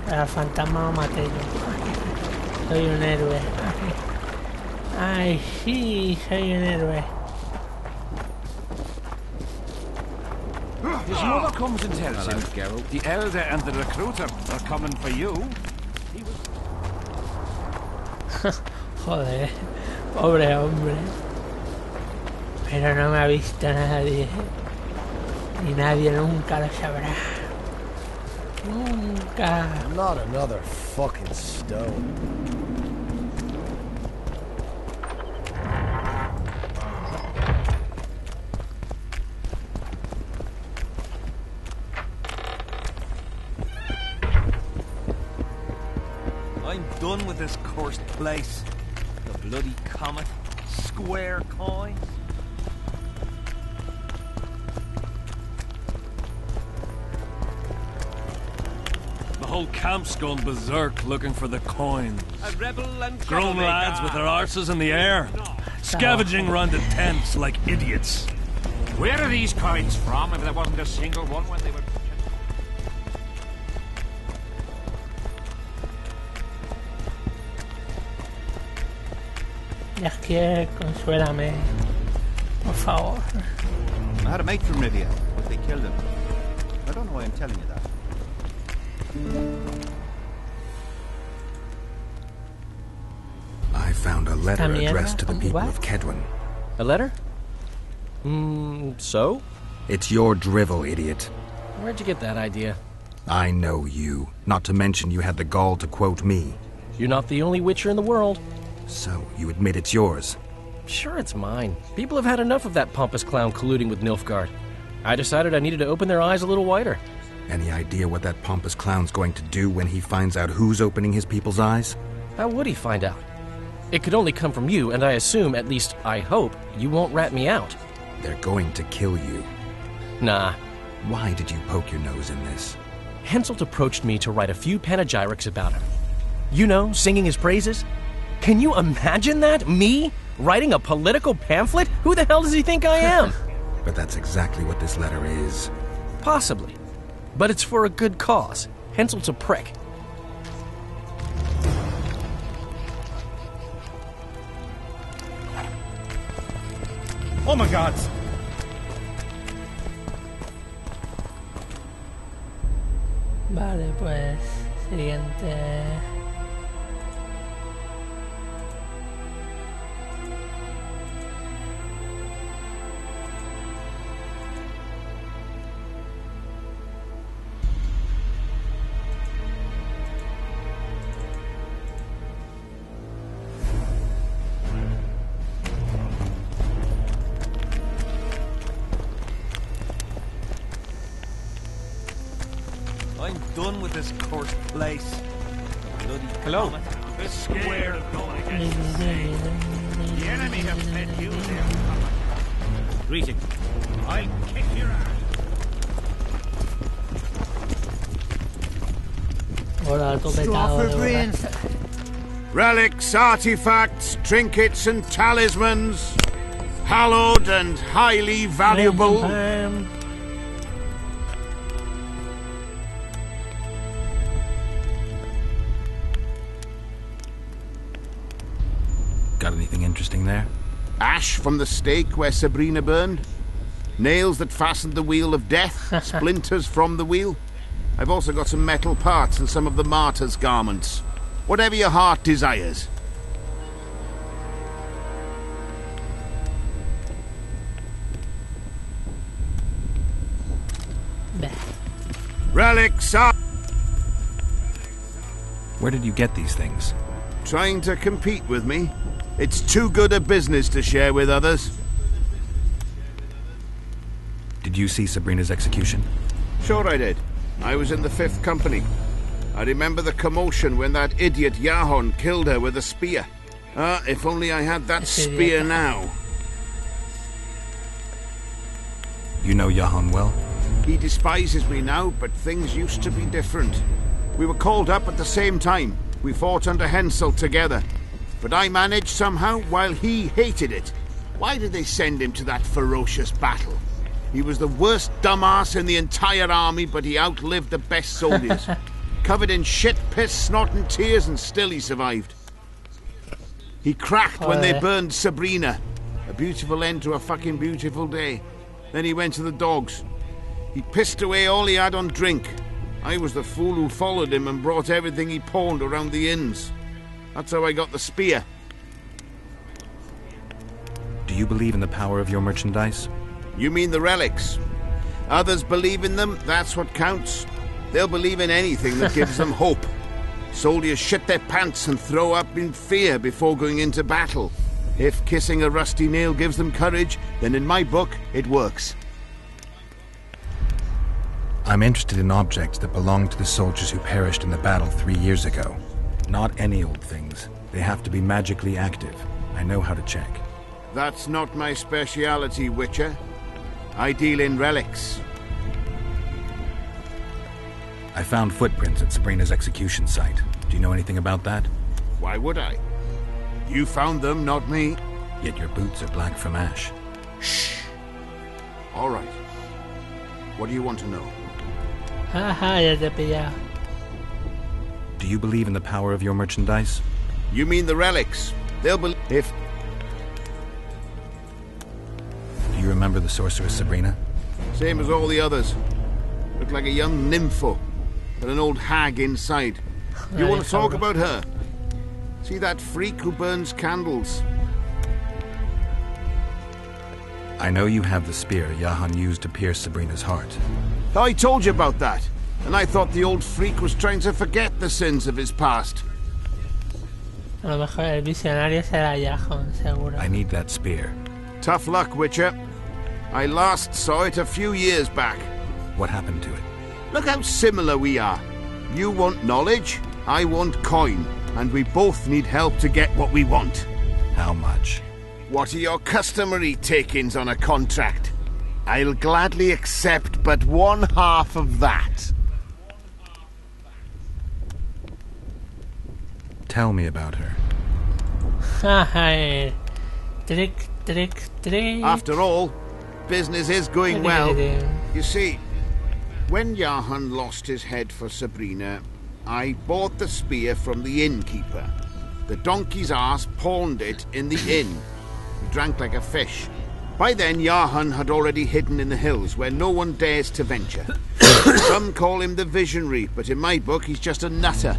Al fantasma lo maté yo. Soy un héroe. Ay, sí, soy un héroe. His mother comes and tells him, Geralt, the elder and the recruiter are coming for you. Joder, pobre hombre. Pero no me ha visto nadie. Y nadie nunca lo sabrá. Nunca. Not another fucking stone. I'm done with this cursed place. The bloody comet, square coins. The whole camp's gone berserk looking for the coins. A rebel and Grown lads with their arses in the air, scavenging round the tents like idiots. Where are these coins from if there wasn't a single one when they were... Jaskier, consuélame. Por favor. I had a mate from Rivia, but they killed him. I don't know why I'm telling you that. I found a letter addressed to the people What? of Kedwin. A letter? So? It's your drivel, idiot. Where'd you get that idea? I know you. Not to mention you had the gall to quote me. You're not the only witcher in the world. So, you admit it's yours? Sure, it's mine. People have had enough of that pompous clown colluding with Nilfgaard. I decided I needed to open their eyes a little wider. Any idea what that pompous clown's going to do when he finds out who's opening his people's eyes? How would he find out? It could only come from you, and I assume, at least I hope, you won't rat me out. They're going to kill you. Nah. Why did you poke your nose in this? Henselt approached me to write a few panegyrics about him. You know, singing his praises. Can you imagine that? Me? Writing a political pamphlet? Who the hell does he think I am? But that's exactly what this letter is. Possibly. But it's for a good cause. Henselt's a prick. Oh my god! Vale, pues siguiente. I'm done with this cursed place. The bloody Hello. comet, this square going against The enemy have sent you there. Greeting. I'll kick your ass. Hola, tu pecado de borracho. Relics, artifacts, trinkets and talismans. Hallowed and highly valuable. Got anything interesting there? Ash from the stake where Sabrina burned. Nails that fastened the wheel of death. Splinters from the wheel. I've also got some metal parts and some of the martyr's garments. Whatever your heart desires. Relics are... Where did you get these things? Trying to compete with me? It's too good a business to share with others. Did you see Sabrina's execution? Sure I did. I was in the 5th Company. I remember the commotion when that idiot Yahon killed her with a spear. Ah, if only I had that spear now. You know Yahon well? He despises me now, but things used to be different. We were called up at the same time. We fought under Henselt together. But I managed somehow, while he hated it. Why did they send him to that ferocious battle? He was the worst dumbass in the entire army, but he outlived the best soldiers. Covered in shit, piss, snot and tears, and still he survived. He cracked when they burned Sabrina. A beautiful end to a fucking beautiful day. Then he went to the dogs. He pissed away all he had on drink. I was the fool who followed him and brought everything he pawned around the inns. That's how I got the spear. Do you believe in the power of your merchandise? You mean the relics? Others believe in them, that's what counts. They'll believe in anything that gives them hope. Soldiers shit their pants and throw up in fear before going into battle. If kissing a rusty nail gives them courage, then in my book, it works. I'm interested in objects that belong to the soldiers who perished in the battle 3 years ago. Not any old things. They have to be magically active. I know how to check. That's not my speciality, Witcher. I deal in relics. I found footprints at Sabrina's execution site. Do you know anything about that? Why would I? You found them, not me. Yet your boots are black from ash. Shh. All right. What do you want to know? Ajá, ya te he pillado. Do you believe in the power of your merchandise? You mean the relics? They'll believe if... Do you remember the sorceress Sabrina? Same as all the others. Looked like a young nympho, with an old hag inside. You want to talk about her? See that freak who burns candles? I know you have the spear Jahan used to pierce Sabrina's heart. I told you about that, and I thought the old freak was trying to forget the sins of his past. A lo mejor el visionario será Jahan, seguro. I need that spear. Tough luck, Witcher. I last saw it a few years back. What happened to it? Look how similar we are. You want knowledge, I want coin, and we both need help to get what we want. How much? What are your customary takings on a contract? I'll gladly accept but 1/2 of that. Tell me about her. Ajá, trick, trick, trick. After all, business is going well. You see, when Jahan lost his head for Sabrina, I bought the spear from the innkeeper. The donkey's ass pawned it in the inn. He drank like a fish. By then, Jahan had already hidden in the hills where no one dares to venture. Some call him the visionary, but in my book, he's just a nutter.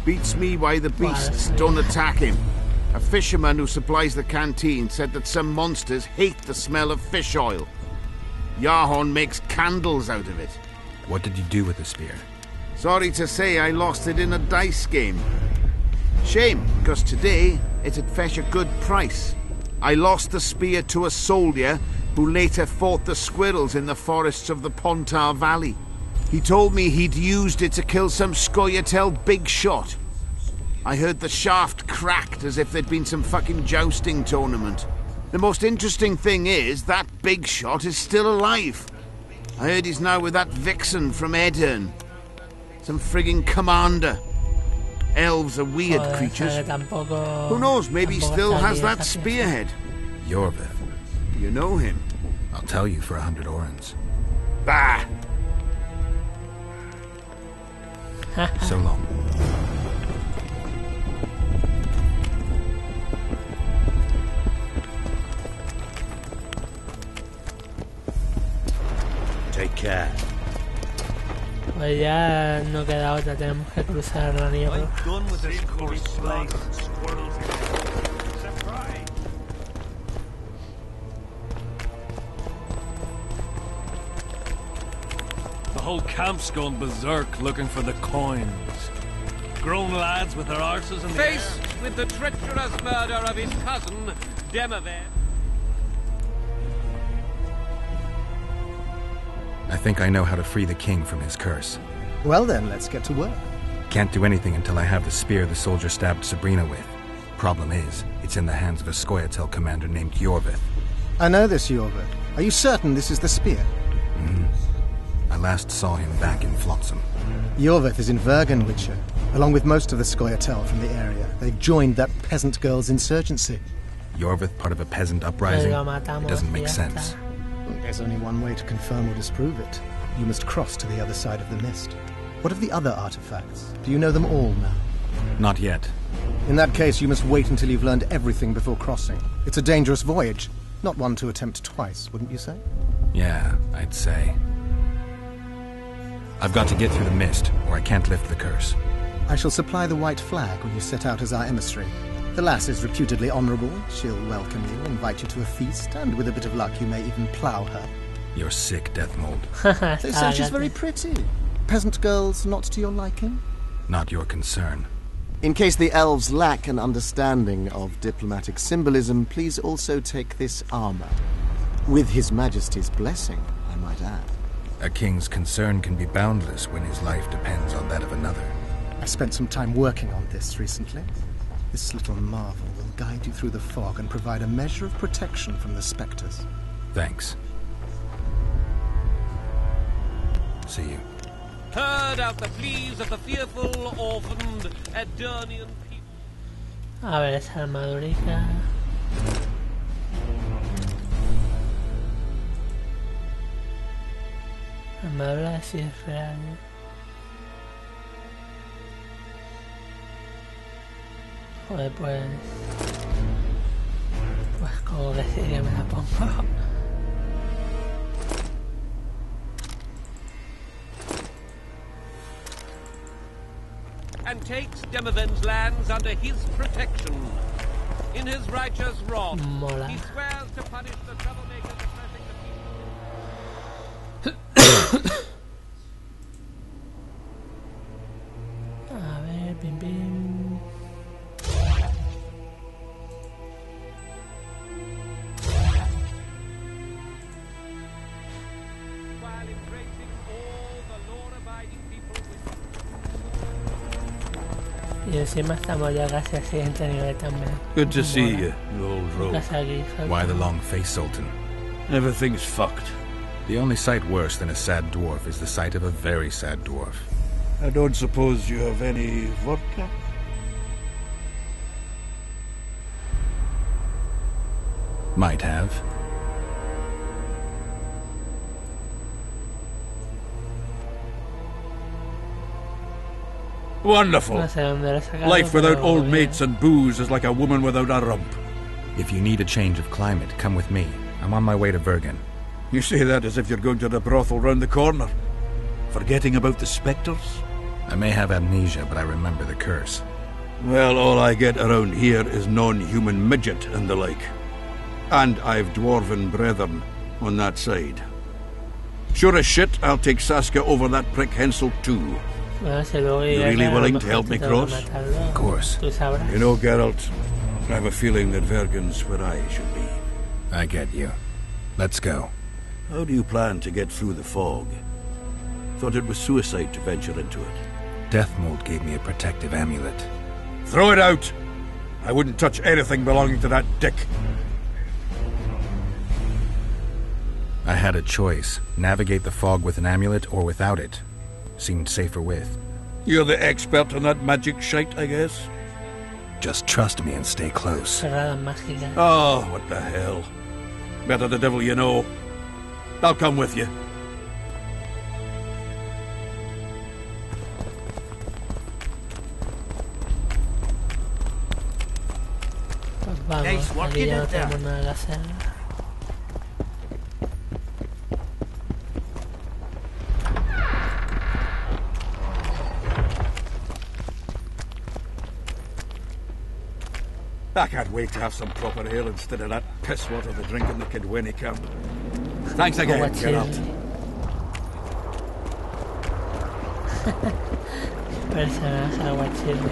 Beats me why the beasts don't attack him. A fisherman who supplies the canteen said that some monsters hate the smell of fish oil. Jahan makes candles out of it. What did you do with the spear? Sorry to say I lost it in a dice game. Shame, because today it'd fetch a good price. I lost the spear to a soldier who later fought the squirrels in the forests of the Pontar Valley. He told me he'd used it to kill some scociatel big shot. I heard the shaft cracked as if there'd been some fucking jousting tournament. The most interesting thing is that big shot is still alive. I heard he's now with that vixen from Edirn. Some frigging commander. Elves are weird creatures. Who knows, maybe he still has that spearhead. Yorvith. You know him? I'll tell you for 100 orens. Bah! So long. Take care. Pues ya no queda otra, tenemos que cruzar la nieve. I'm done with this cursed place. The whole camp's gone berserk looking for the coins. Grown lads with their arses in the Faced with the treacherous murder of his cousin, Demovet. I think I know how to free the king from his curse. Well then, let's get to work. Can't do anything until I have the spear the soldier stabbed Sabrina with. Problem is, it's in the hands of a scociatel commander named Yorvith. I know this, Yorvith. Are you certain this is the spear? Mm-hmm. I last saw him back in Flotsam. Yorvith is in Vergen, Witcher, along with most of the scociatel from the area. They've joined that peasant girl's insurgency. Yorvith part of a peasant uprising? It doesn't make sense. There's only one way to confirm or disprove it. You must cross to the other side of the mist. What of the other artifacts? Do you know them all now? Not yet. In that case, you must wait until you've learned everything before crossing. It's a dangerous voyage, not one to attempt twice, wouldn't you say? Yeah, I'd say. I've got to get through the mist, or I can't lift the curse. I shall supply the white flag when you set out as our emissary. The lass is reputedly honourable. She'll welcome you, invite you to a feast, and with a bit of luck you may even plough her. You're sick, Death Mold. They say she's very pretty. Peasant girls not to your liking? Not your concern. In case the elves lack an understanding of diplomatic symbolism, please also take this armor. With His Majesty's blessing, I might add. A king's concern can be boundless when his life depends on that of another. I spent some time working on this recently. This little marvel will guide you through the fog and provide a measure of protection from the spectres. Thanks. See you. Heard out the pleas of the fearful, orphaned, Adernian people. A ver esa armadurica. Armadura si es real. Joder, pues como que sí que me la pongo. And takes Demoven's lands under his protection. In his righteous wrath, Mola. he swears to punish the troublemakers oppressing the people. A ver, bim bim. While embracing all the law-abiding people with Y encima estamos ya casi al siguiente nivel también. Good to see Mola. you, you old rogue. Casi aquí, Zoltan. Why the long face, Zoltan? Everything's fucked. The only sight worse than a sad dwarf is the sight of a very sad dwarf. I don't suppose you have any vodka? Might have. Wonderful. No sé dónde lo he sacado, Life without pero old bien. mates and booze is like a woman without a rump. If you need a change of climate, come with me. I'm on my way to Bergen. You say that as if you're going to the brothel round the corner. Forgetting about the spectres? I may have amnesia, but I remember the curse. Well, all I get around here is non-human midget and the like. And I've dwarven brethren on that side. Sure as shit, I'll take Saskia over that prick Hensel too. Bueno, si luego You llegas really a lo willing mejor to help te me tengo que cross? matarlo. Of course. Tú sabrás. You know, Geralt, I have a feeling that Vergen's where I should be. I get you. Let's go. How do you plan to get through the fog? Thought it was suicide to venture into it. Death Mold gave me a protective amulet. Throw it out! I wouldn't touch anything belonging to that dick. I had a choice. Navigate the fog with an amulet or without it. Seemed safer with. You're the expert on that magic shite, I guess? Just trust me and stay close. Cerradas mágicas. Oh, what the hell. Better the devil you know. I'll come with you. Pues vamos, Nice work aquí you ya no did there. tenemos nada que hacer. I can't wait to have some proper ale instead of that piss water they're drinking the Kidwini camp. Thanks again, Geralt. Personaje aguachile.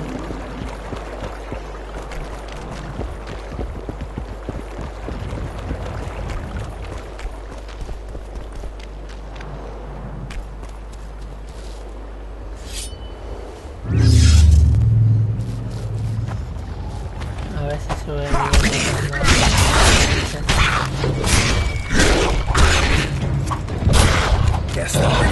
A ver si sube el nivel. Guess that